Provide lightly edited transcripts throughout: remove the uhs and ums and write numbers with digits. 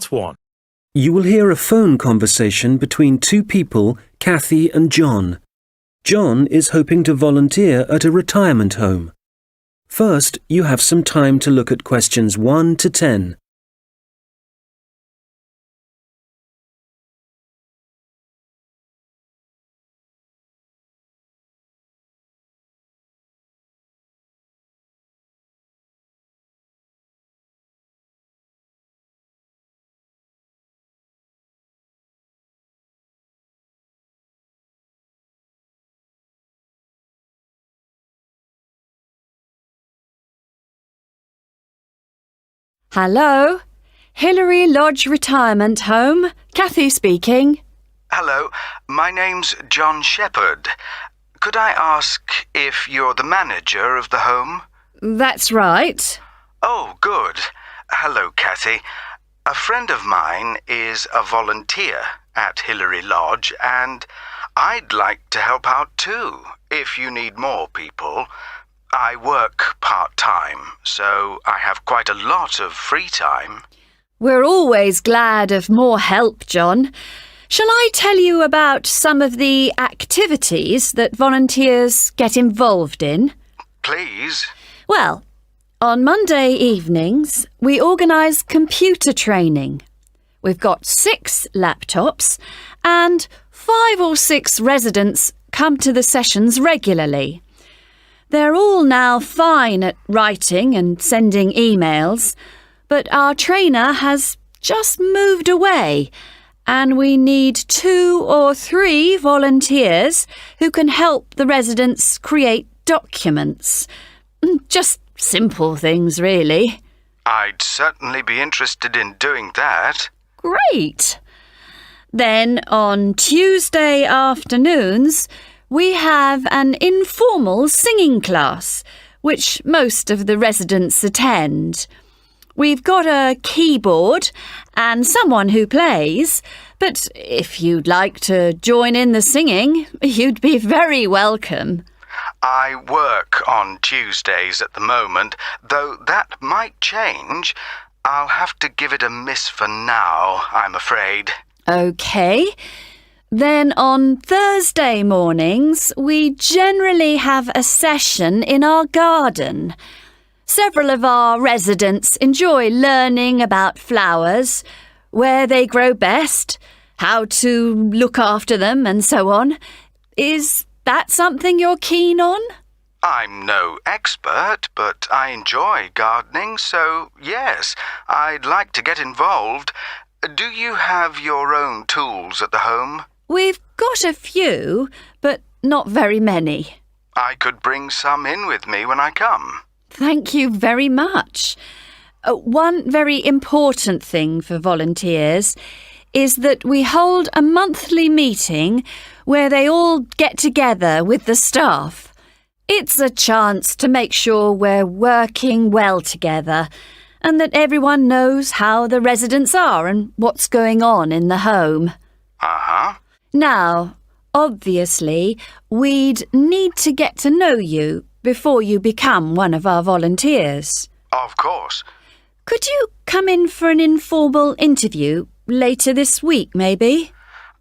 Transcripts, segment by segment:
Part 1. You will hear a phone conversation between two people, Kathy and John. John is hoping to volunteer at a retirement home. First, you have some time to look at questions 1 to 10. Hello, Hillary Lodge Retirement Home. Kathy speaking. Hello, my name's John Shepherd. Could I ask if you're the manager of the home? That's right. Oh, good. Hello, Kathy. A friend of mine is a volunteer at Hillary Lodge, and I'd like to help out too, if you need more people. I work part-time, so I have quite a lot of free time. We're always glad of more help, John. Shall I tell you about some of the activities that volunteers get involved in? Please. Well, on Monday evenings, we organise computer training. We've got 6 laptops and 5 or 6 residents come to the sessions regularly. They're all now fine at writing and sending emails, but our trainer has just moved away and we need 2 or 3 volunteers who can help the residents create documents. Just simple things, really. I'd certainly be interested in doing that. Great! Then on Tuesday afternoons, we have an informal singing class, which most of the residents attend. We've got a keyboard and someone who plays, but if you'd like to join in the singing, you'd be very welcome. I work on Tuesdays at the moment, though that might change. I'll have to give it a miss for now, I'm afraid. OK. Then on Thursday mornings, we generally have a session in our garden. Several of our residents enjoy learning about flowers, where they grow best, how to look after them and so on. Is that something you're keen on? I'm no expert, but I enjoy gardening, so yes, I'd like to get involved. Do you have your own tools at the home? We've got a few, but not very many. I could bring some in with me when I come. Thank you very much. One very important thing for volunteers is that we hold a monthly meeting where they all get together with the staff. It's a chance to make sure we're working well together and that everyone knows how the residents are and what's going on in the home. Uh-huh. Now, obviously, we'd need to get to know you before you become one of our volunteers. Of course. Could you come in for an informal interview later this week, maybe?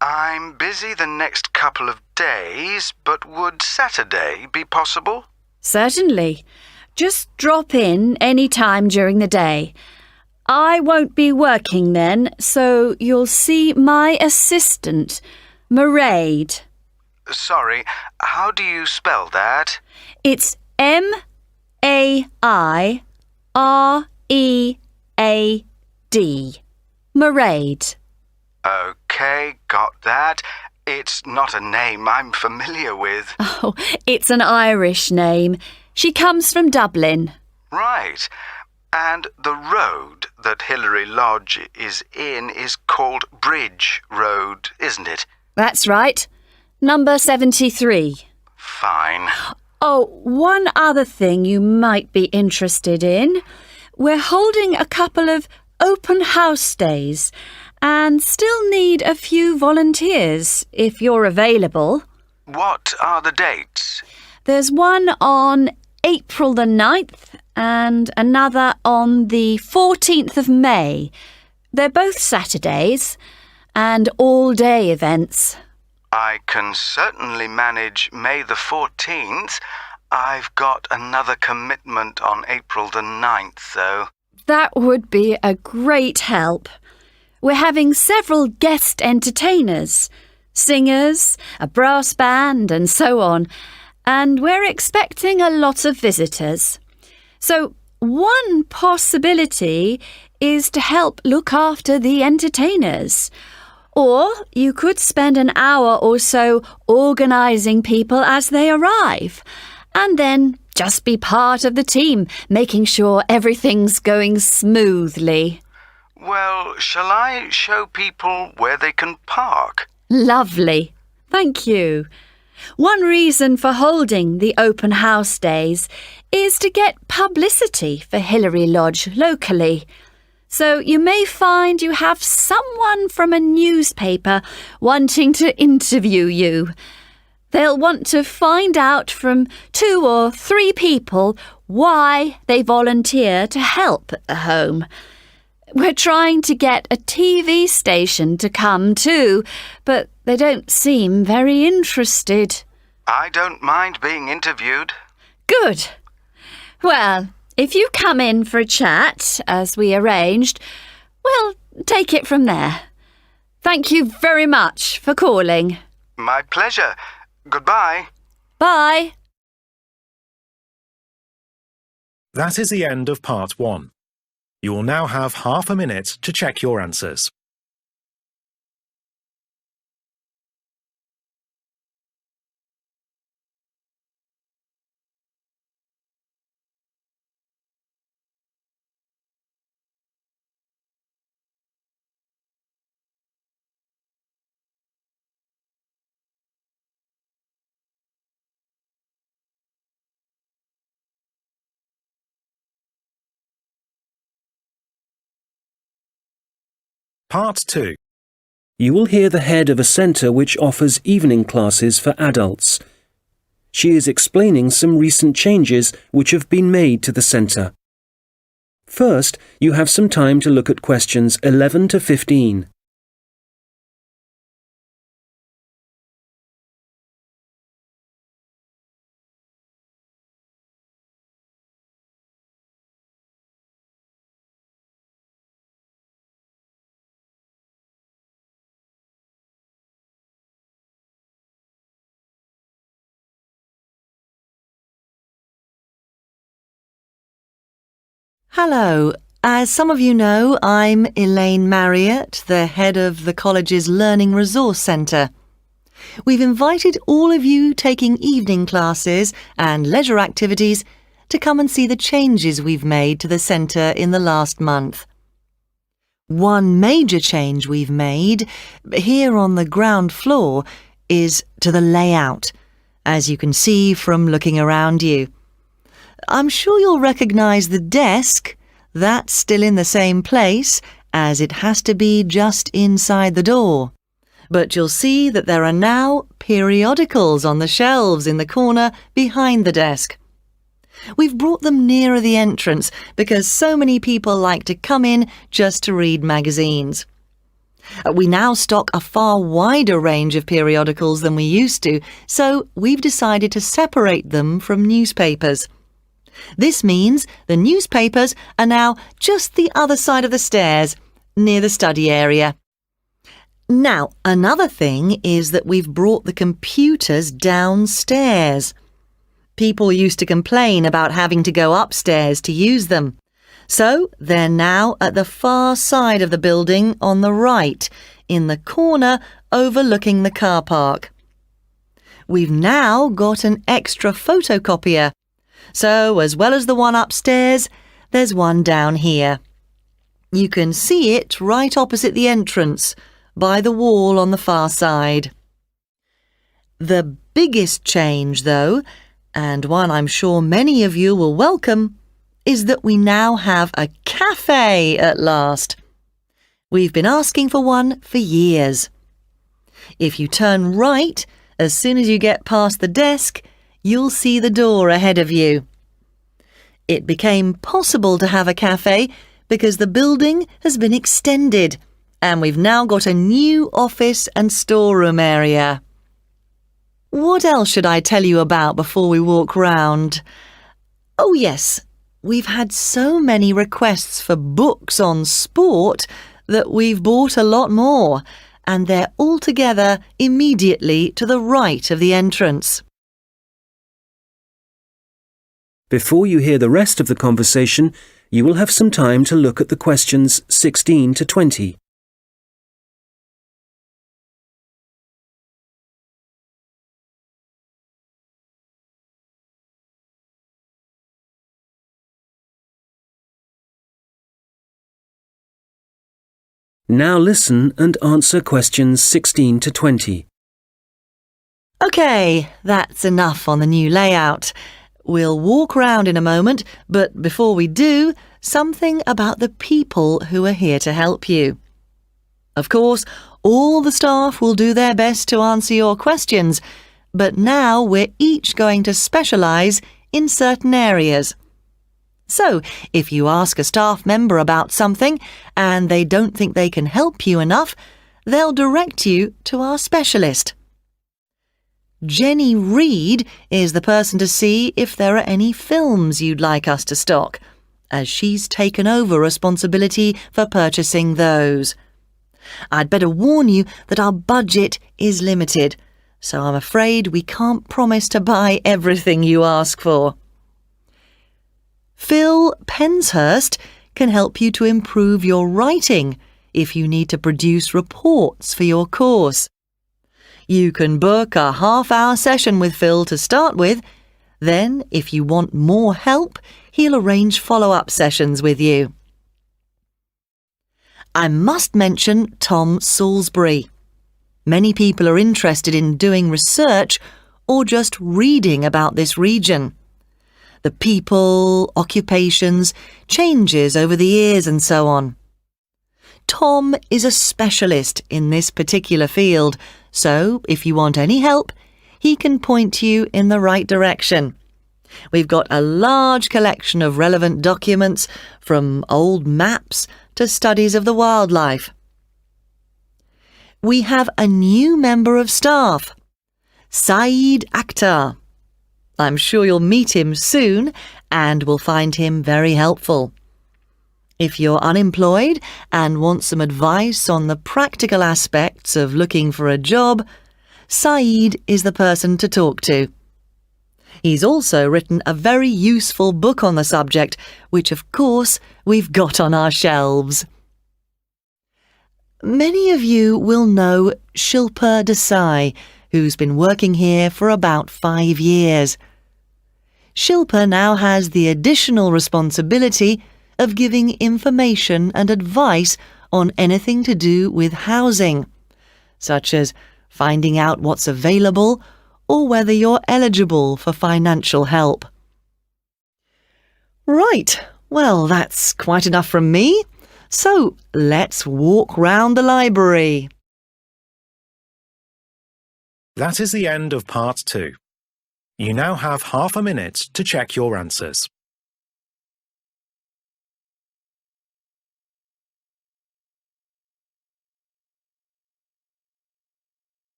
I'm busy the next couple of days, but would Saturday be possible? Certainly. Just drop in any time during the day. I won't be working then, so you'll see my assistant, Mairead. Sorry, how do you spell that? It's M-A-I-R-E-A-D. Mairead. OK, got that. It's not a name I'm familiar with. Oh, it's an Irish name. She comes from Dublin. Right. And the road that Hillary Lodge is in is called Bridge Road, isn't it? That's right. Number 73. Fine. Oh, one other thing you might be interested in. We're holding a couple of open house days and still need a few volunteers if you're available. What are the dates? There's one on April the 9th and another on the 14th of May. They're both Saturdays and all-day events. I can certainly manage May the 14th. I've got another commitment on April the 9th, though. That would be a great help. We're having several guest entertainers, singers, a brass band and so on, and we're expecting a lot of visitors. So one possibility is to help look after the entertainers. Or you could spend an hour or so organising people as they arrive, and then just be part of the team, making sure everything's going smoothly. Well, shall I show people where they can park? Lovely. Thank you. One reason for holding the open house days is to get publicity for Hilary Lodge locally. So you may find you have someone from a newspaper wanting to interview you. They'll want to find out from 2 or 3 people why they volunteer to help at the home. We're trying to get a TV station to come too, but they don't seem very interested. I don't mind being interviewed. Good. Well, if you come in for a chat, as we arranged, we'll take it from there. Thank you very much for calling. My pleasure. Goodbye. Bye. That is the end of part 1. You will now have half a minute to check your answers. Part 2. You will hear the head of a centre which offers evening classes for adults. She is explaining some recent changes which have been made to the centre. First, you have some time to look at questions 11 to 15. Hello. As some of you know, I'm Elaine Marriott, the head of the college's Learning Resource Centre. We've invited all of you taking evening classes and leisure activities to come and see the changes we've made to the centre in the last month. One major change we've made here on the ground floor is to the layout, as you can see from looking around you. I'm sure you'll recognise the desk. That's still in the same place, as it has to be just inside the door. But you'll see that there are now periodicals on the shelves in the corner behind the desk. We've brought them nearer the entrance because so many people like to come in just to read magazines. We now stock a far wider range of periodicals than we used to, so we've decided to separate them from newspapers. This means the newspapers are now just the other side of the stairs, near the study area. Now, another thing is that we've brought the computers downstairs. People used to complain about having to go upstairs to use them. So they're now at the far side of the building on the right, in the corner overlooking the car park. We've now got an extra photocopier. So, as well as the one upstairs, there's one down here. You can see it right opposite the entrance, by the wall on the far side. The biggest change, though, and one I'm sure many of you will welcome, is that we now have a cafe at last. We've been asking for one for years. If you turn right, as soon as you get past the desk, you'll see the door ahead of you. It became possible to have a cafe because the building has been extended and we've now got a new office and storeroom area. What else should I tell you about before we walk round? Oh yes, we've had so many requests for books on sport that we've bought a lot more, and they're all together immediately to the right of the entrance. Before you hear the rest of the conversation, you will have some time to look at the questions 16 to 20. Now listen and answer questions 16 to 20. OK, that's enough on the new layout. We'll walk round in a moment, but before we do, something about the people who are here to help you. Of course, all the staff will do their best to answer your questions, but now we're each going to specialise in certain areas. So, if you ask a staff member about something and they don't think they can help you enough, they'll direct you to our specialist. Jenny Reed is the person to see if there are any films you'd like us to stock, as she's taken over responsibility for purchasing those. I'd better warn you that our budget is limited, so I'm afraid we can't promise to buy everything you ask for. Phil Penshurst can help you to improve your writing if you need to produce reports for your course. You can book a half-hour session with Phil to start with. Then, if you want more help, he'll arrange follow-up sessions with you. I must mention Tom Salisbury. Many people are interested in doing research or just reading about this region. The people, occupations, changes over the years and so on. Tom is a specialist in this particular field, so if you want any help, he can point you in the right direction. We've got a large collection of relevant documents, from old maps to studies of the wildlife. We have a new member of staff, Saeed Akhtar. I'm sure you'll meet him soon and will find him very helpful. If you're unemployed and want some advice on the practical aspects of looking for a job, Saeed is the person to talk to. He's also written a very useful book on the subject, which of course we've got on our shelves. Many of you will know Shilpa Desai, who's been working here for about 5 years. Shilpa now has the additional responsibility of giving information and advice on anything to do with housing, such as finding out what's available or whether you're eligible for financial help. Right, well, that's quite enough from me. So let's walk round the library. That is the end of part 2. You now have half a minute to check your answers.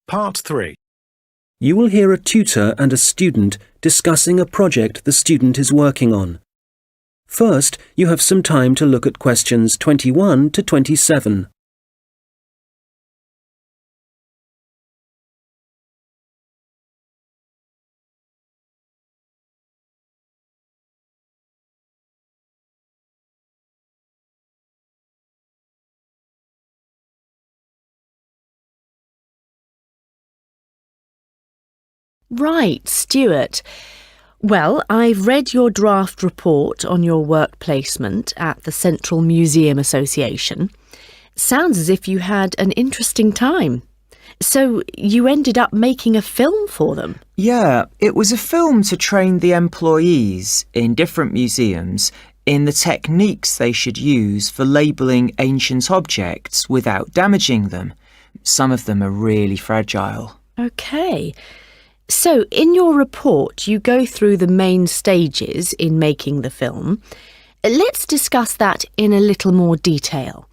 Part 3. You will hear a tutor and a student discussing a project the student is working on. First, you have some time to look at questions 21 to 27. Right, Stuart. Well, I've read your draft report on your work placement at the Central Museum Association. Sounds as if you had an interesting time. So you ended up making a film for them? Yeah, it was a film to train the employees in different museums in the techniques they should use for labelling ancient objects without damaging them. Some of them are really fragile. OK. So in your report, you go through the main stages in making the film. Let's discuss that in a little more detail.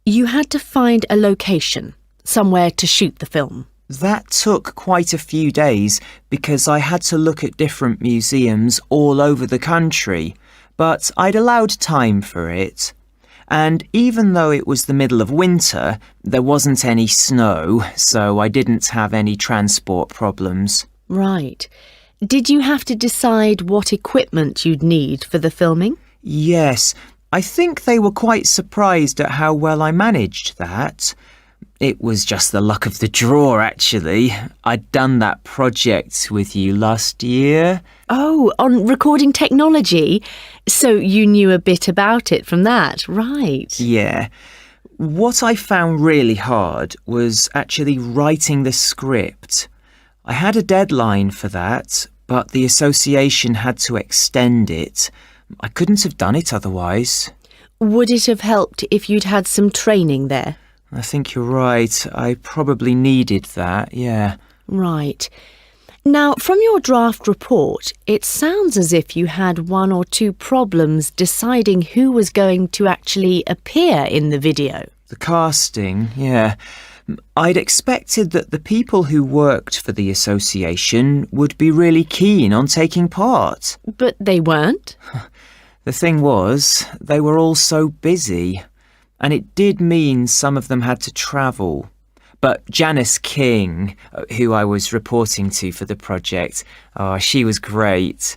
You had to find a location, somewhere to shoot the film. That took quite a few days because I had to look at different museums all over the country, but I'd allowed time for it. And even though it was the middle of winter, there wasn't any snow, so I didn't have any transport problems. Right. Did you have to decide what equipment you'd need for the filming? Yes, I think they were quite surprised at how well I managed that. It was just the luck of the draw, actually. I'd done that project with you last year. Oh, on recording technology? So you knew a bit about it from that, right? Yeah. What I found really hard was actually writing the script. I had a deadline for that, but the association had to extend it. I couldn't have done it otherwise. Would it have helped if you'd had some training there? I think you're right. I probably needed that, yeah. Right. Now, from your draft report, it sounds as if you had one or two problems deciding who was going to actually appear in the video. The casting, yeah. I'd expected that the people who worked for the association would be really keen on taking part. But they weren't? The thing was, they were all so busy. And it did mean some of them had to travel. But Janice King, who I was reporting to for the project, she was great.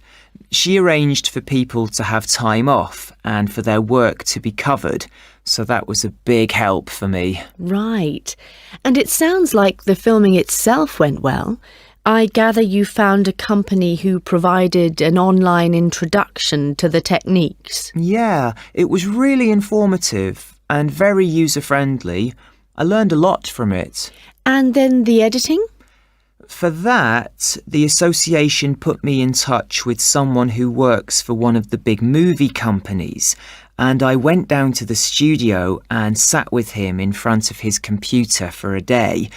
She arranged for people to have time off and for their work to be covered. So that was a big help for me. Right. And it sounds like the filming itself went well. I gather you found a company who provided an online introduction to the techniques. Yeah, it was really informative and very user-friendly. I learned a lot from it. And then the editing? For that, the association put me in touch with someone who works for one of the big movie companies, and I went down to the studio and sat with him in front of his computer for a day,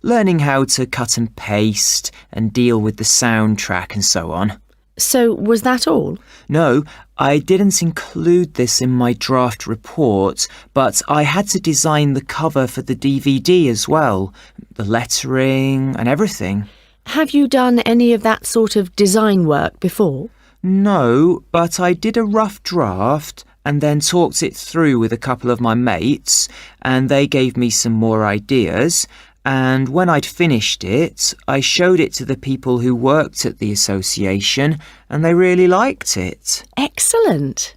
learning how to cut and paste and deal with the soundtrack and so on. So was that all? No, I didn't include this in my draft report, but I had to design the cover for the DVD as well, the lettering and everything. Have you done any of that sort of design work before? No, but I did a rough draft and then talked it through with a couple of my mates, and they gave me some more ideas. And when I'd finished it, I showed it to the people who worked at the association, and they really liked it. Excellent.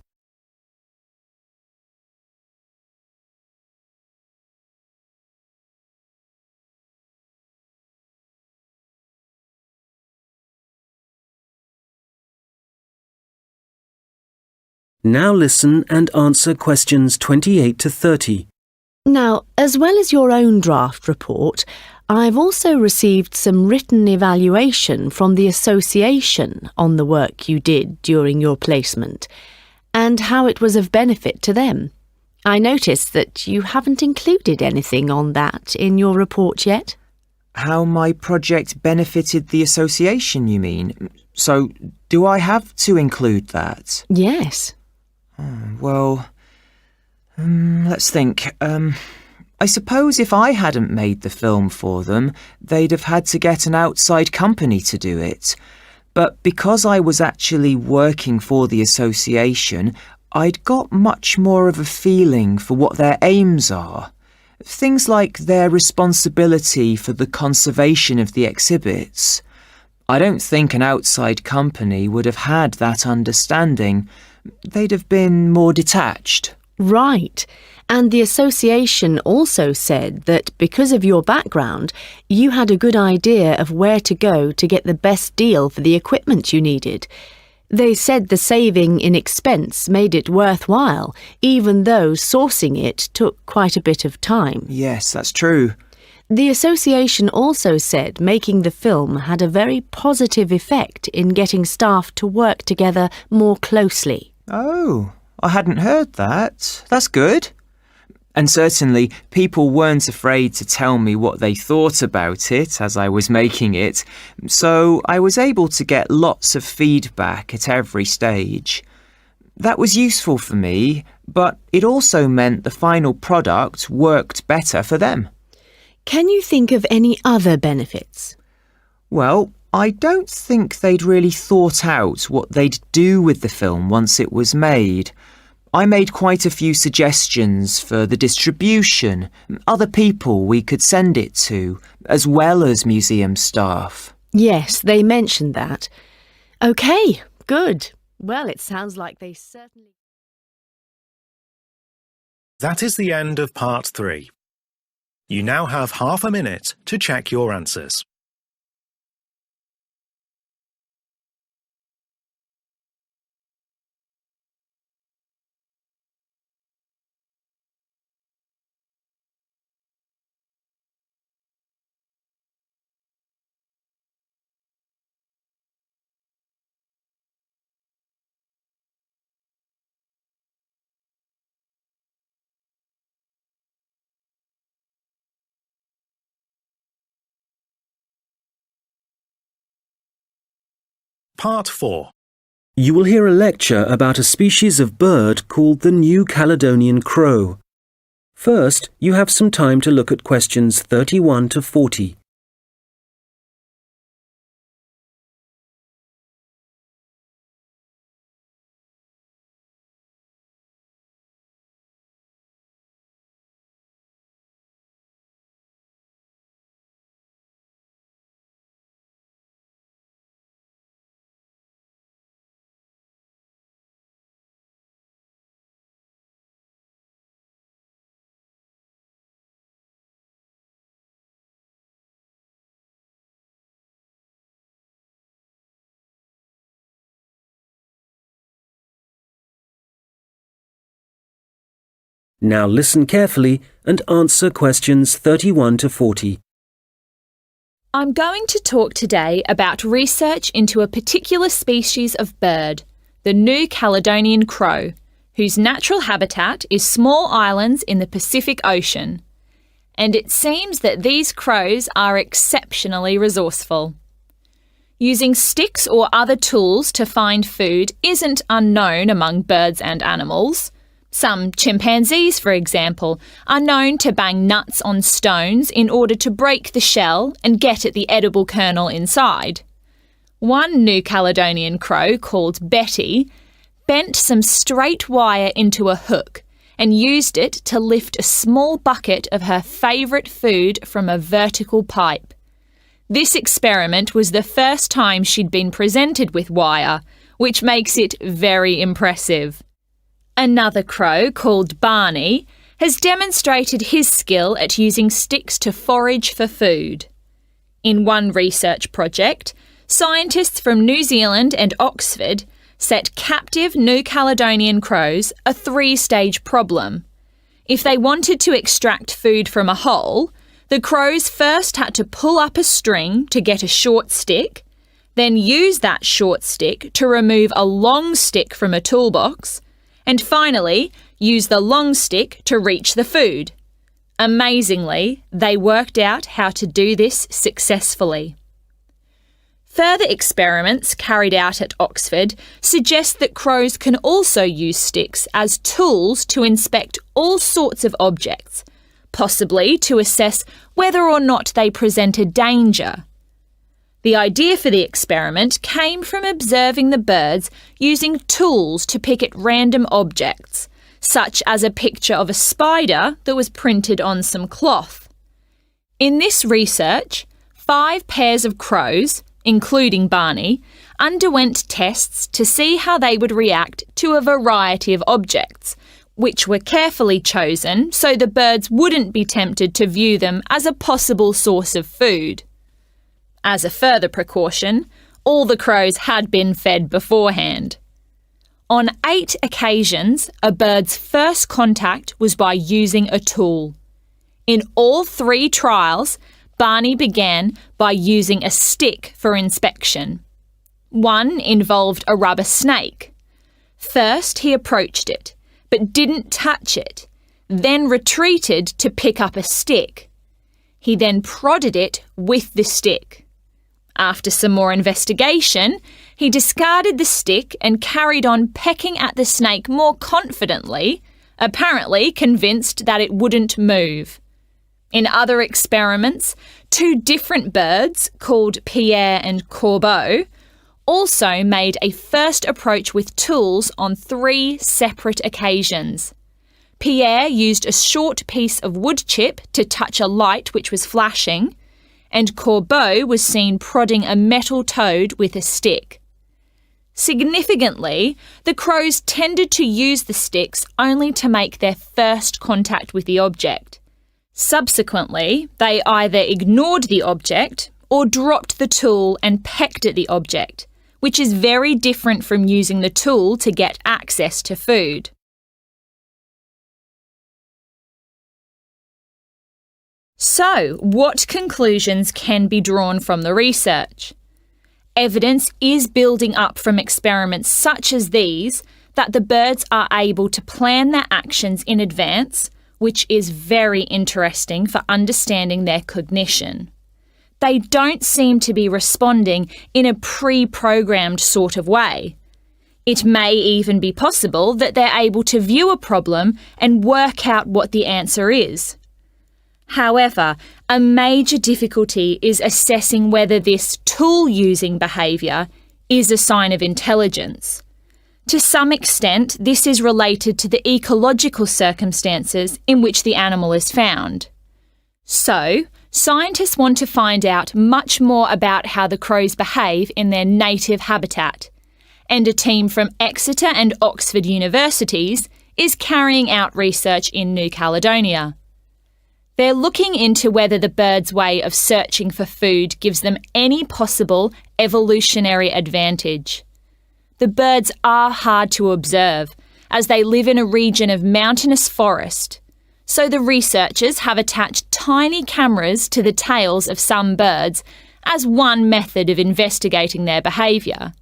Now listen and answer questions 28 to 30. Now, as well as your own draft report, I've also received some written evaluation from the association on the work you did during your placement and how it was of benefit to them. I noticed that you haven't included anything on that in your report yet. How my project benefited the association, you mean? So, do I have to include that? Yes. Let's think. I suppose if I hadn't made the film for them, they'd have had to get an outside company to do it. But because I was actually working for the association, I'd got much more of a feeling for what their aims are. Things like their responsibility for the conservation of the exhibits. I don't think an outside company would have had that understanding. They'd have been more detached. Right. And the association also said that because of your background, you had a good idea of where to go to get the best deal for the equipment you needed. They said the saving in expense made it worthwhile, even though sourcing it took quite a bit of time. Yes, that's true. The association also said making the film had a very positive effect in getting staff to work together more closely. Oh, I hadn't heard that. That's good. And certainly people weren't afraid to tell me what they thought about it as I was making it, so I was able to get lots of feedback at every stage. That was useful for me, but it also meant the final product worked better for them. Can you think of any other benefits? Well, I don't think they'd really thought out what they'd do with the film once it was made. I made quite a few suggestions for the distribution, other people we could send it to, as well as museum staff. Yes, they mentioned that. OK, good. Well, it sounds like they certainly... That is the end of part 3. You now have half a minute to check your answers. Part 4. You will hear a lecture about a species of bird called the New Caledonian crow. First, you have some time to look at questions 31 to 40. Now listen carefully and answer questions 31 to 40. I'm going to talk today about research into a particular species of bird, the New Caledonian crow, whose natural habitat is small islands in the Pacific Ocean. And it seems that these crows are exceptionally resourceful. Using sticks or other tools to find food isn't unknown among birds and animals. Some chimpanzees, for example, are known to bang nuts on stones in order to break the shell and get at the edible kernel inside. One New Caledonian crow called Betty bent some straight wire into a hook and used it to lift a small bucket of her favourite food from a vertical pipe. This experiment was the first time she'd been presented with wire, which makes it very impressive. Another crow, called Barney, has demonstrated his skill at using sticks to forage for food. In one research project, scientists from New Zealand and Oxford set captive New Caledonian crows a 3-stage problem. If they wanted to extract food from a hole, the crows first had to pull up a string to get a short stick, then use that short stick to remove a long stick from a toolbox, and finally, use the long stick to reach the food. Amazingly, they worked out how to do this successfully. Further experiments carried out at Oxford suggest that crows can also use sticks as tools to inspect all sorts of objects, possibly to assess whether or not they present a danger. The idea for the experiment came from observing the birds using tools to pick at random objects, such as a picture of a spider that was printed on some cloth. In this research, 5 pairs of crows, including Barney, underwent tests to see how they would react to a variety of objects, which were carefully chosen so the birds wouldn't be tempted to view them as a possible source of food. As a further precaution, all the crows had been fed beforehand. On 8 occasions, a bird's first contact was by using a tool. In all 3 trials, Barney began by using a stick for inspection. One involved a rubber snake. First, he approached it, but didn't touch it, then retreated to pick up a stick. He then prodded it with the stick. After some more investigation, he discarded the stick and carried on pecking at the snake more confidently, apparently convinced that it wouldn't move. In other experiments, 2 different birds, called Pierre and Corbeau, also made a first approach with tools on 3 separate occasions. Pierre used a short piece of wood chip to touch a light which was flashing, and Corbeau was seen prodding a metal toad with a stick. Significantly, the crows tended to use the sticks only to make their first contact with the object. Subsequently, they either ignored the object or dropped the tool and pecked at the object, which is very different from using the tool to get access to food. So, what conclusions can be drawn from the research? Evidence is building up from experiments such as these that the birds are able to plan their actions in advance, which is very interesting for understanding their cognition. They don't seem to be responding in a pre-programmed sort of way. It may even be possible that they're able to view a problem and work out what the answer is. However, a major difficulty is assessing whether this tool-using behaviour is a sign of intelligence. To some extent, this is related to the ecological circumstances in which the animal is found. So, scientists want to find out much more about how the crows behave in their native habitat, and a team from Exeter and Oxford universities is carrying out research in New Caledonia. They're looking into whether the birds' way of searching for food gives them any possible evolutionary advantage. The birds are hard to observe, as they live in a region of mountainous forest, so the researchers have attached tiny cameras to the tails of some birds as one method of investigating their behaviour.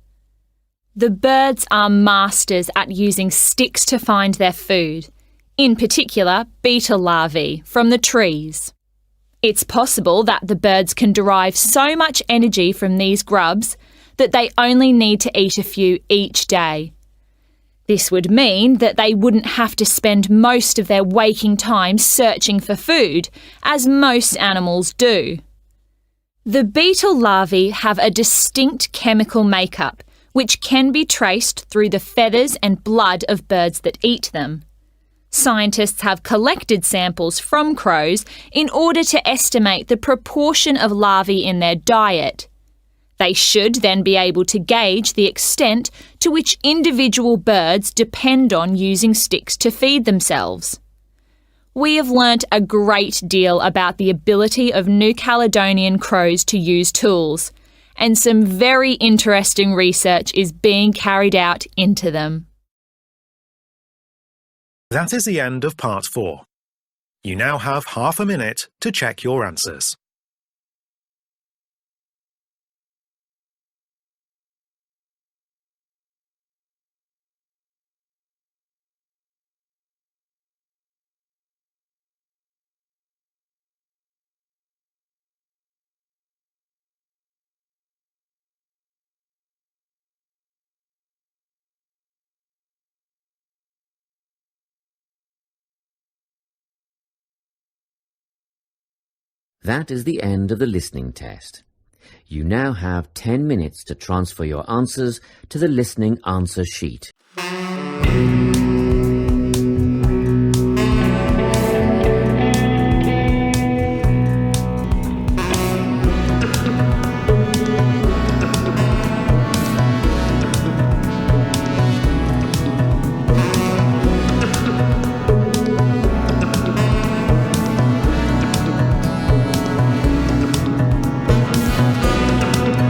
The birds are masters at using sticks to find their food, in particular beetle larvae from the trees. It's possible that the birds can derive so much energy from these grubs that they only need to eat a few each day. This would mean that they wouldn't have to spend most of their waking time searching for food, as most animals do. The beetle larvae have a distinct chemical makeup, which can be traced through the feathers and blood of birds that eat them. Scientists have collected samples from crows in order to estimate the proportion of larvae in their diet. They should then be able to gauge the extent to which individual birds depend on using sticks to feed themselves. We have learnt a great deal about the ability of New Caledonian crows to use tools, and some very interesting research is being carried out into them. That is the end of part 4. You now have half a minute to check your answers. That is the end of the listening test. You now have 10 minutes to transfer your answers to the listening answer sheet.